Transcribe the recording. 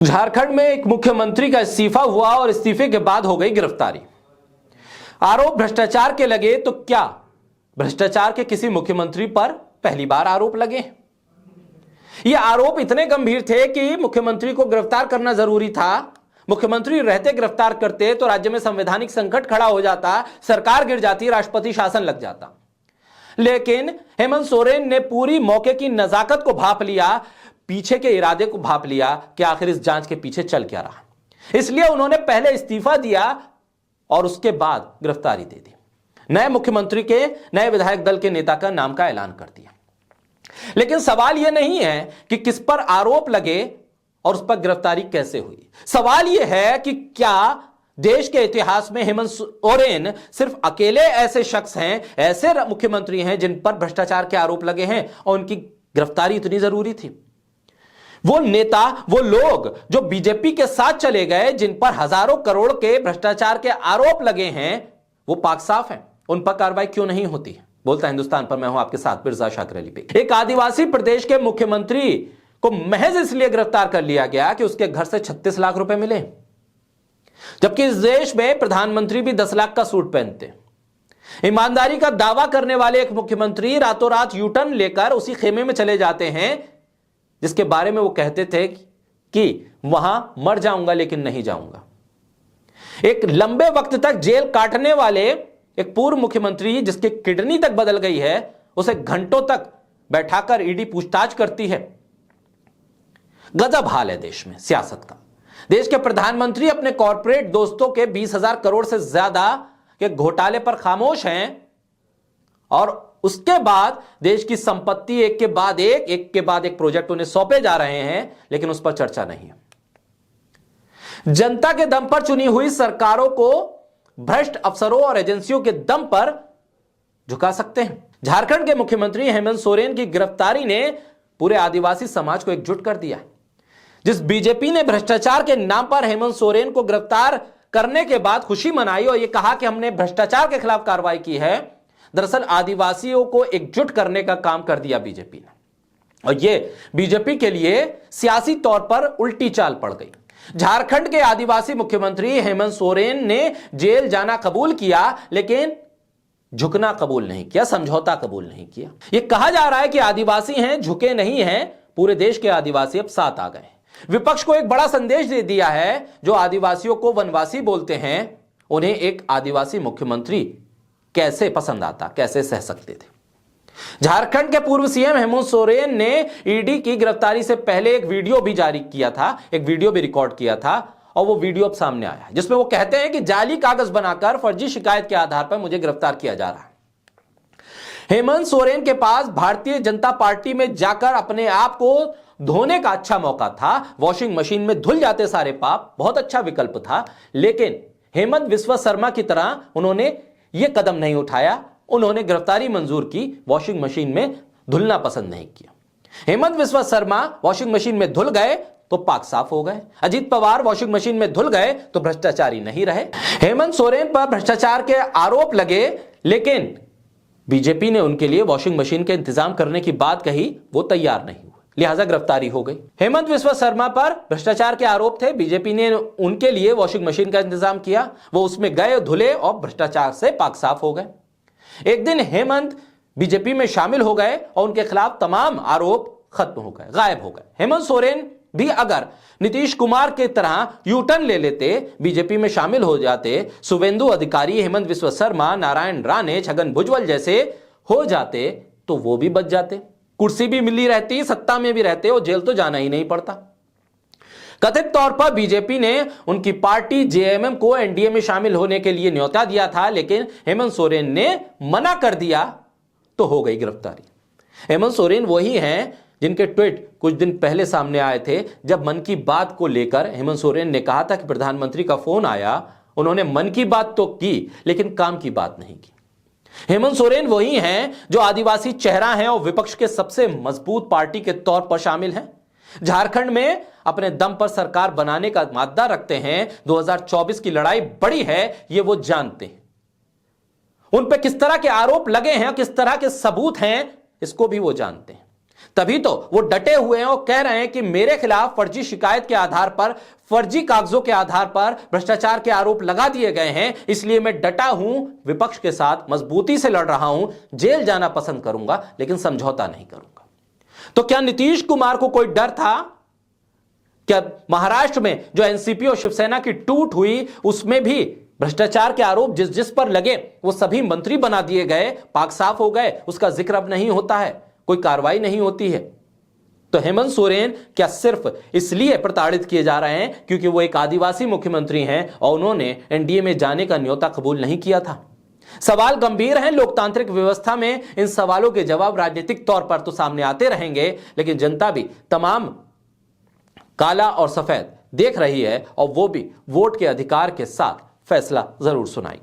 झारखंड में एक मुख्यमंत्री का इस्तीफा हुआ और इस्तीफे के बाद हो गई गिरफ्तारी। आरोप भ्रष्टाचार के लगे तो क्या भ्रष्टाचार के किसी मुख्यमंत्री पर पहली बार आरोप लगे? ये आरोप इतने गंभीर थे कि मुख्यमंत्री को गिरफ्तार करना जरूरी था। मुख्यमंत्री रहते गिरफ्तार करते तो राज्य में संवैधानिक संकट खड़ा हो जाता, सरकार गिर जाती, राष्ट्रपति शासन लग जाता। लेकिन हेमंत सोरेन ने पूरी मौके की नजाकत को भांप लिया, पीछे के इरादे को भांप लिया कि आखिर इस जांच के पीछे चल क्या रहा। इसलिए उन्होंने पहले इस्तीफा दिया और उसके बाद गिरफ्तारी दे दी। नए मुख्यमंत्री के नए विधायक दल के नेता का नाम का ऐलान कर दिया। लेकिन सवाल यह नहीं है कि किस पर आरोप लगे और उस पर गिरफ्तारी कैसे हुई। सवाल यह है कि क्या देश के इतिहास में हेमंत सोरेन सिर्फ अकेले ऐसे शख्स हैं, ऐसे मुख्यमंत्री हैं जिन पर भ्रष्टाचार के आरोप लगे हैं और उनकी गिरफ्तारी इतनी जरूरी थी? वो नेता, वो लोग जो बीजेपी के साथ चले गए, जिन पर हजारों करोड़ के भ्रष्टाचार के आरोप लगे हैं, वो पाक साफ हैं। उन पर कार्रवाई क्यों नहीं होती? बोलता हिंदुस्तान पर मैं हूं आपके साथ मिर्जा शाकिर अली बेग। एक आदिवासी प्रदेश के मुख्यमंत्री को महज इसलिए गिरफ्तार कर लिया गया कि उसके घर से 36 लाख रुपए मिले, जबकि इस देश में प्रधानमंत्री भी 10 लाख का सूट पहनते। ईमानदारी का दावा करने वाले एक मुख्यमंत्री रातों रात यूटर्न लेकर उसी खेमे में चले जाते हैं जिसके बारे में वो कहते थे कि वहां मर जाऊंगा लेकिन नहीं जाऊंगा। एक लंबे वक्त तक जेल काटने वाले एक पूर्व मुख्यमंत्री जिसकी किडनी तक बदल गई है, उसे घंटों तक बैठाकर ईडी पूछताछ करती है। गजब हाल है देश में सियासत का। देश के प्रधानमंत्री अपने कॉरपोरेट दोस्तों के 20,000 करोड़ से ज्यादा के घोटाले पर खामोश हैं और उसके बाद देश की संपत्ति एक के बाद एक प्रोजेक्ट उन्हें सौंपे जा रहे हैं, लेकिन उस पर चर्चा नहीं है। जनता के दम पर चुनी हुई सरकारों को भ्रष्ट अफसरों और एजेंसियों के दम पर झुका सकते हैं। झारखंड के मुख्यमंत्री हेमंत सोरेन की गिरफ्तारी ने पूरे आदिवासी समाज को एकजुट कर दिया। जिस बीजेपी ने भ्रष्टाचार के नाम पर हेमंत सोरेन को गिरफ्तार करने के बाद खुशी मनाई और यह कहा कि हमने भ्रष्टाचार के खिलाफ कार्रवाई की है, दरअसल आदिवासियों को एकजुट करने का काम कर दिया बीजेपी ने। और यह बीजेपी के लिए सियासी तौर पर उल्टी चाल पड़ गई। झारखंड के आदिवासी मुख्यमंत्री हेमंत सोरेन ने जेल जाना कबूल किया, लेकिन झुकना कबूल नहीं किया, समझौता कबूल नहीं किया। यह कहा जा रहा है कि आदिवासी हैं, झुके नहीं हैं। पूरे देश के आदिवासी अब साथ आ गए। विपक्ष को एक बड़ा संदेश दे दिया है। जो आदिवासियों को वनवासी बोलते हैं, उन्हें एक आदिवासी मुख्यमंत्री कैसे पसंद आता, कैसे सह सकते थे। झारखंड के पूर्व सीएम हेमंत सोरेन ने ईडी की गिरफ्तारी से पहले एक वीडियो भी जारी किया था, एक वीडियो भी रिकॉर्ड किया था और वो वीडियो अब सामने आया है जिसमें वो कहते हैं कि जाली कागज बनाकर फर्जी शिकायत के आधार पर मुझे गिरफ्तार किया जा रहा है। हेमंत सोरेन के पास भारतीय जनता पार्टी में जाकर अपने आप को धोने का अच्छा मौका था। वॉशिंग मशीन में धुल जाते सारे पाप, बहुत अच्छा विकल्प था। लेकिन हेमंत बिस्वा शर्मा की तरह उन्होंने यह कदम नहीं उठाया। उन्होंने गिरफ्तारी मंजूर की, वॉशिंग मशीन में धुलना पसंद नहीं किया। हेमंत बिस्वा शर्मा वॉशिंग मशीन में धुल गए तो पाक साफ हो गए। अजीत पवार वॉशिंग मशीन में धुल गए तो भ्रष्टाचारी नहीं रहे। हेमंत सोरेन पर भ्रष्टाचार के आरोप लगे, लेकिन बीजेपी ने उनके लिए वॉशिंग मशीन के इंतजाम करने की बात कही, वो तैयार नहीं हुए, लिहाजा गिरफ्तारी हो गई। हेमंत बिस्वा शर्मा पर भ्रष्टाचार के आरोप थे, बीजेपी ने उनके लिए वॉशिंग मशीन का इंतजाम किया, वो उसमें गए, धुले और भ्रष्टाचार से पाक साफ हो गए। एक दिन हेमंत बीजेपी में शामिल हो गए और उनके खिलाफ तमाम आरोप खत्म हो गए, गायब हो गए। हेमंत सोरेन भी अगर नीतीश कुमार के तरह यूटर्न ले लेते, बीजेपी में शामिल हो जाते, शुवेंदु अधिकारी, हेमंत बिस्वा शर्मा, नारायण राणे, छगन भुजबल जैसे हो जाते, तो वो भी बच जाते, कुर्सी भी मिली रहती, सत्ता में भी रहते और जेल तो जाना ही नहीं पड़ता। कथित तौर पर बीजेपी ने उनकी पार्टी जेएमएम को एनडीए में शामिल होने के लिए न्योता दिया था, लेकिन हेमंत सोरेन ने मना कर दिया तो हो गई गिरफ्तारी। हेमंत सोरेन वही हैं जिनके ट्वीट कुछ दिन पहले सामने आए थे, जब मन की बात को लेकर हेमंत सोरेन ने कहा था कि प्रधानमंत्री का फोन आया, उन्होंने मन की बात तो की लेकिन काम की बात नहीं की। हेमंत सोरेन वही हैं जो आदिवासी चेहरा हैं और विपक्ष के सबसे मजबूत पार्टी के तौर पर शामिल हैं। झारखंड में अपने दम पर सरकार बनाने का मादा रखते हैं। 2024 की लड़ाई बड़ी है, ये वो जानते हैं। उन पे किस तरह के आरोप लगे हैं, किस तरह के सबूत हैं, इसको भी वो जानते हैं। तभी तो वो डटे हुए हैं और कह रहे हैं कि मेरे खिलाफ फर्जी शिकायत के आधार पर, फर्जी कागजों के आधार पर भ्रष्टाचार के आरोप लगा दिए गए हैं, इसलिए मैं डटा हूं, विपक्ष के साथ मजबूती से लड़ रहा हूं, जेल जाना पसंद करूंगा लेकिन समझौता नहीं करूंगा। तो क्या नीतीश कुमार को कोई डर था? क्या महाराष्ट्र में जो एनसीपी और शिवसेना की टूट हुई उसमें भी भ्रष्टाचार के आरोप जिस जिस पर लगे वो सभी मंत्री बना दिए गए, पाक साफ हो गए, उसका जिक्र अब नहीं होता है, कोई कार्रवाई नहीं होती है? तो हेमंत सोरेन क्या सिर्फ इसलिए प्रताड़ित किए जा रहे हैं क्योंकि वो एक आदिवासी मुख्यमंत्री हैं और उन्होंने एनडीए में जाने का न्योता कबूल नहीं किया था? सवाल गंभीर हैं। लोकतांत्रिक व्यवस्था में इन सवालों के जवाब राजनीतिक तौर पर तो सामने आते रहेंगे, लेकिन जनता भी तमाम काला और सफेद देख रही है और वो भी वोट के अधिकार के साथ फैसला जरूर सुनाएगी।